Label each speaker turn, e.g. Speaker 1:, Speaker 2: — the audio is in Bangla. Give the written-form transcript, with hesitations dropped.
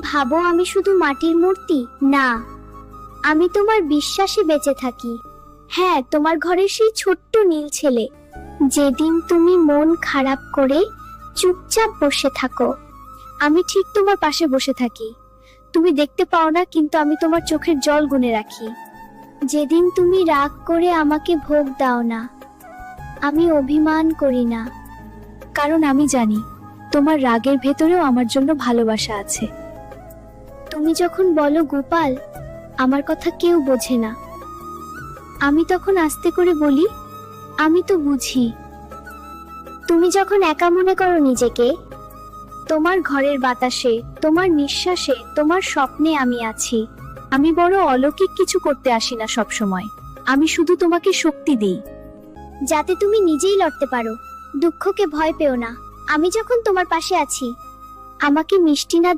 Speaker 1: ভাবো আমি শুধু মাটির মূর্তি? না, আমি তোমার বিশ্বাসে বেঁচে থাকি। হ্যাঁ, তোমার ঘরের সেই ছোট্ট নীল ছেলে। যেদিন তুমি মন খারাপ করে চুপচাপ বসে থাকো, আমি ঠিক তোমার পাশে বসে থাকি। তুমি দেখতে পাও না, কিন্তু আমি তোমার চোখের জল গুনে রাখি। যেদিন তুমি রাগ করে আমাকে ভোগ দাও না, আমি অভিমান করি না, কারণ আমি জানি তোমার রাগের ভেতরেও আমার জন্য ভালোবাসা আছে। তুমি যখন বলো গোপাল, আমার কথা কেউ বোঝে না, আমি তখন আস্তে করে বলি, আমি তো বুঝি। তুমি যখন একা মনে করো নিজেকে, তোমার ঘরের বাতাসে, তোমার নিঃশ্বাসে, তোমার স্বপ্নে আমি আছি। আমি বড় অলৌকিক কিছু করতে আসি না সব সময়, আমি শুধু তোমাকে শক্তি দিই, যাতে তুমি নিজেই লড়তে পারো। দুঃখকে ভয় পেও না, আমি যখন তোমার পাশে আছি, আমাকে মিষ্টি না